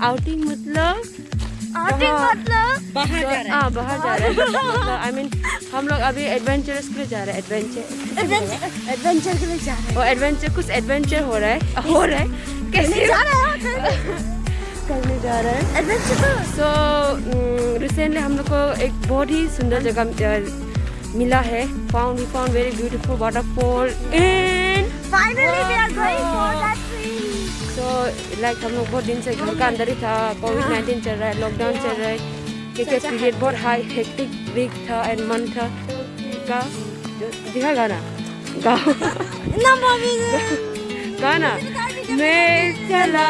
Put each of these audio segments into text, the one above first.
Outing मतलब बाहर जा रहा है। बाहर जा रहा है। आई मीन हम लोग अभी एडवेंचरस के लिए जा रहे हैं। एडवेंचर के लिए जा रहे हैं। और एडवेंचर कुछ एडवेंचर हो रहा है कैसे जा रहा है करने जा रहा है एडवेंचर। सो रिसेंटली हम लोग को एक बहुत ही सुंदर जगह मिला है। we found very beautiful waterfall and Finally we are going for that tree. So like हम लोग बहुत दिन से घर का अंदर ही था। कोविड-19 चल रहा है, लॉकडाउन चल रहा है, क्योंकि पीरियड बहुत हाई हेक्टिक वीक था एंड मंथ था का दिखा गाना गाओ गाना मैं चला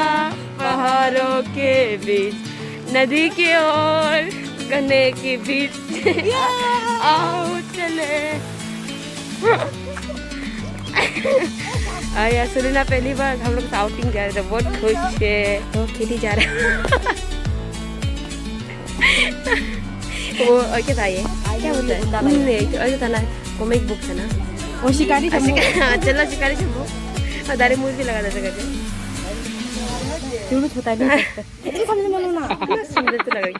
पहाड़ों के बीच नदी के ओर गन्ने के बीच आओ चले। यार सुनना पहली बार हम लोग आउटिंग जा रहे थे, बहुत खुश है। तो खेती जा रहे हैं। वो और क्या था ये क्या होता है नहीं और था ना कॉमिक बुक था ना वो शिकारी चलो शिकारी शंभू दारे मूवी भी लगा देते करके होता है सुंदर तो लग रही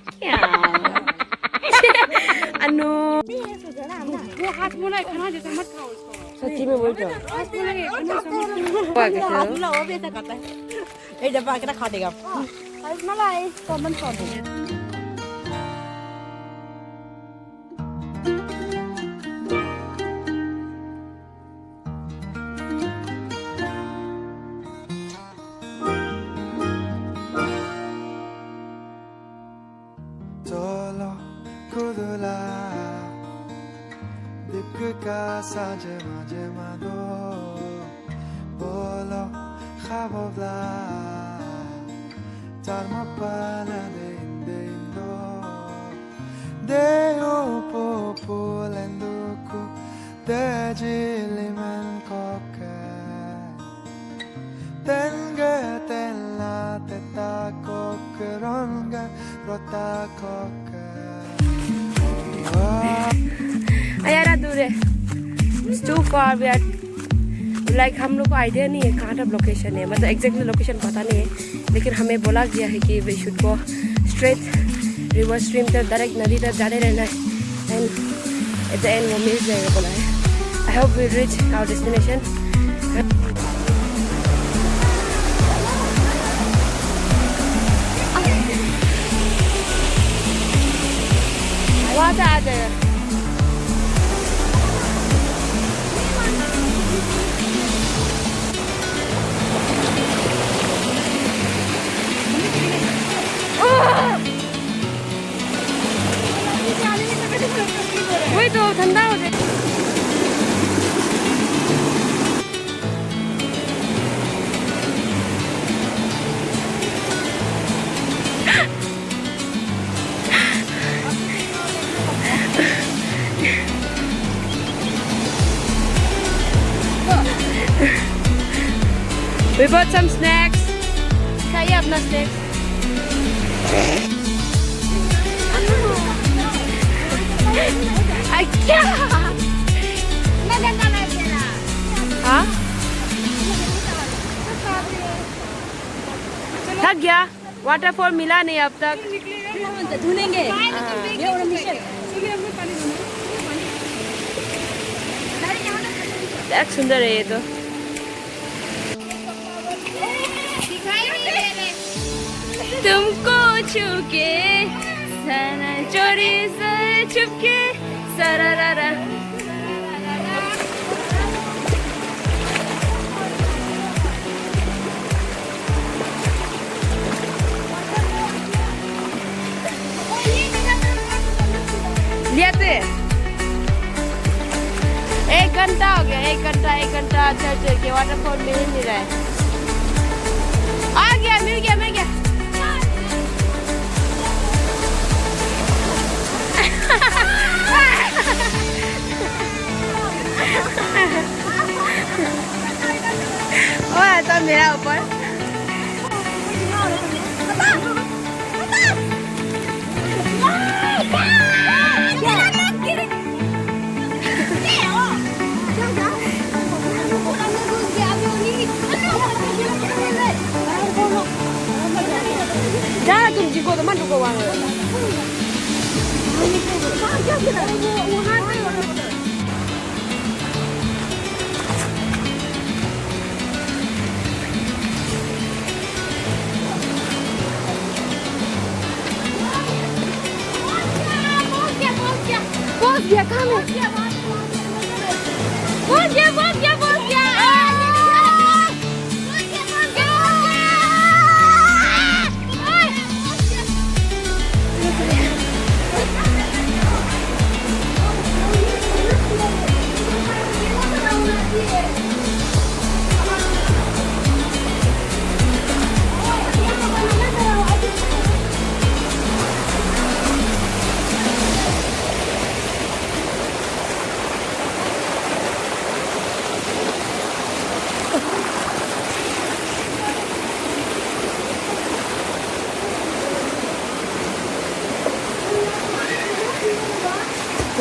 अनु वो हाथ मुलाय खाना जैसे मत खाओ उसको सच्ची में बोल रहा 사제 마제마도 볼로 가보블라 잘못바나데 인데인도 데오 포폴렌도쿠 데질리만 코케 텐게 텐라 테타 코크론가 로타 코케 यार दूर है It's too far we are like हम लोग को आइडिया नहीं है कहाँ तक लोकेशन है मतलब एग्जैक्टली लोकेशन पता नहीं है लेकिन हमें बोला गया है कि we should go straight river stream तक डायरेक्ट नदी तक जाने रहना है and at the end वो मिल जाएगा बोला है। I hope we reach our destination. Water ada वही तो ठंडा हो जाए। We bought some snacks. Kaya अपना snacks. क्या हाँ थक गया वाटरफॉल मिला नहीं अब तक धुनेंगे सुंदर है ये तो तुमको छूके चोरी से छुपके सरारा लिया तो 1 घंटा हो गया 1 घंटा चल के वाटरफॉल मिल ही नहीं रहा है। आ गया मिल गया ओए तो मेरा ऊपर तो मन रुको वहाँ पहुँच गया कहाँ में पहुँच गया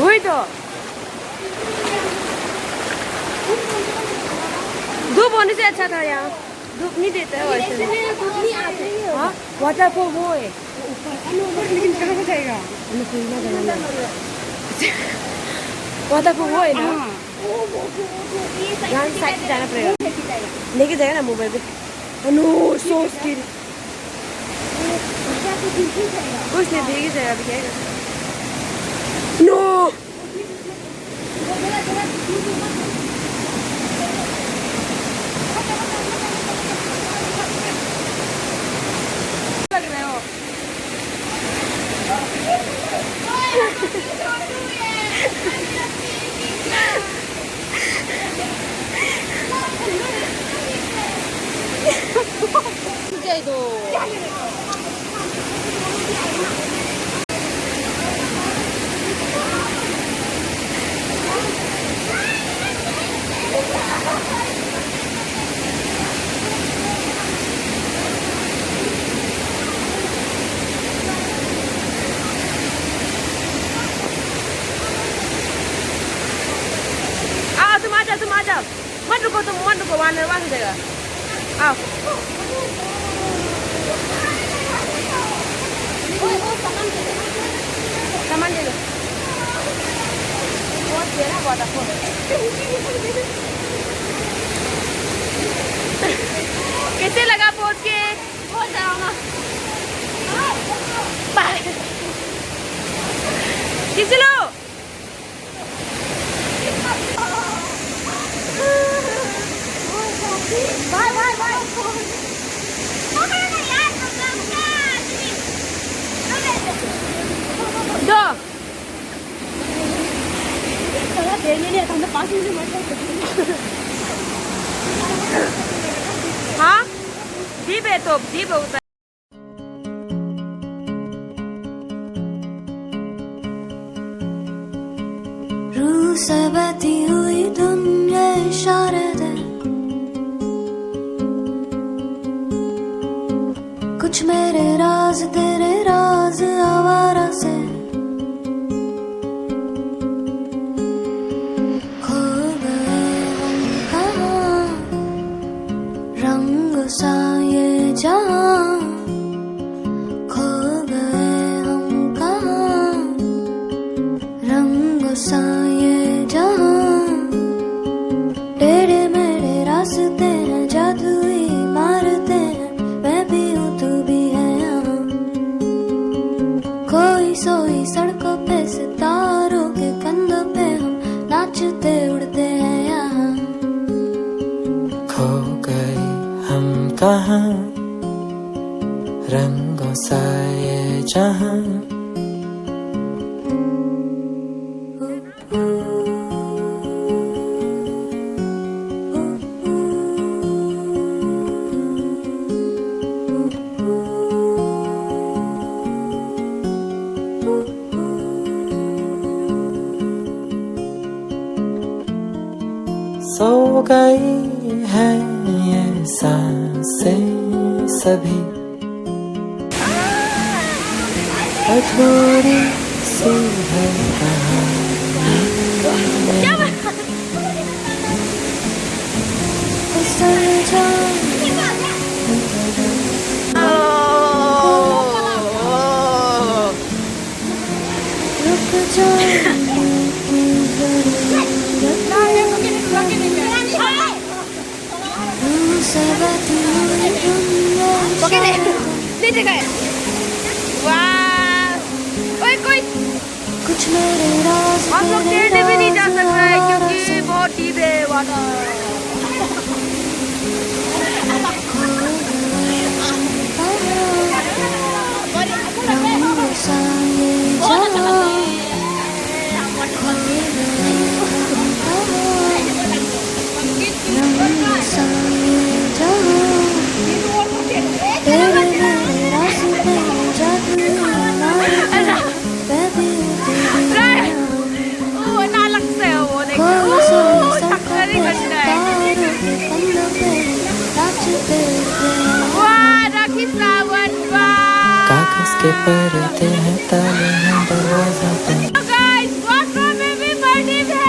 वही तो धूप होने से अच्छा था यहाँ धूप नहीं देता है वैसे धूप नहीं आते हाँ वाटरफॉल वो है लेकिन कहाँ से जाएगा वाटरफॉल वो है ना यहाँ साइड से जाना पड़ेगा लेके जाएगा ना मोबाइल पे नो सो स्किल कुछ नहीं भीग जाएगा अभी क्या नो लग रहे हो जाए दो तुम आ जाओ मत रुको वहाँ हो जाएगा आओ सामान ले लो बहुत देर है वाटरफॉल कैसे लगा पहुंच के हो जाओ खींच लो बाय दो हाँ दीप है तो दीप होता है रूह से बहती हुई दुनिया इशारे दे कुछ मेरे राज तेरे राज आवारा से खो गए हम कहाँ रंग सा ये जहाँ खो गए हम कहाँ रंग सा ये जहाँ टेढ़े मेढ़े रास्ते हैं जादुई मारते हैं मैं भी हूँ तू भी है यहाँ कोई सोई सड़कों पे सितारों के कंधों पे हम नाचते उड़ते हैं यहाँ खो गए हम कहाँ रंगों सा ये जहाँ सो गई है ये सांसें सभी अधूरी सी है कहानी रुक जाऊं कुछ मेरे राज हम लोग तैरने भी नहीं जा सक रहे हैं क्योंकि बहुत डीप है वाटर। कागज के पर्दे हैं, ताले हैं दरवाजा पे। वाक्रो में भी बड़ी है।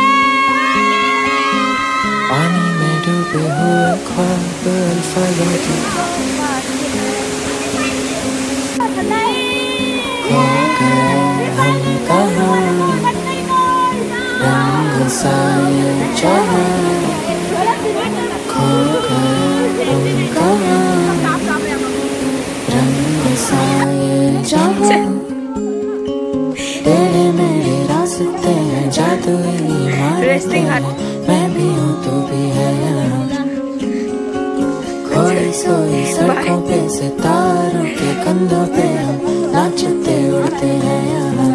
पानी में डूबे हुए ख्वाब अल्फाजों के खो गए हम कहाँ, रंग सा ये जहाँ खो गए हम कहाँ, रंग सा ये जहाँ तेरे मेरे रास्ते हैं, जादुई इमारतें हैं, मैं भी हूँ तू भी है यहाँ, खोई सोई सड़कों पे सितारों के कंधों पे हम नाचते उड़ते हैं यहाँ।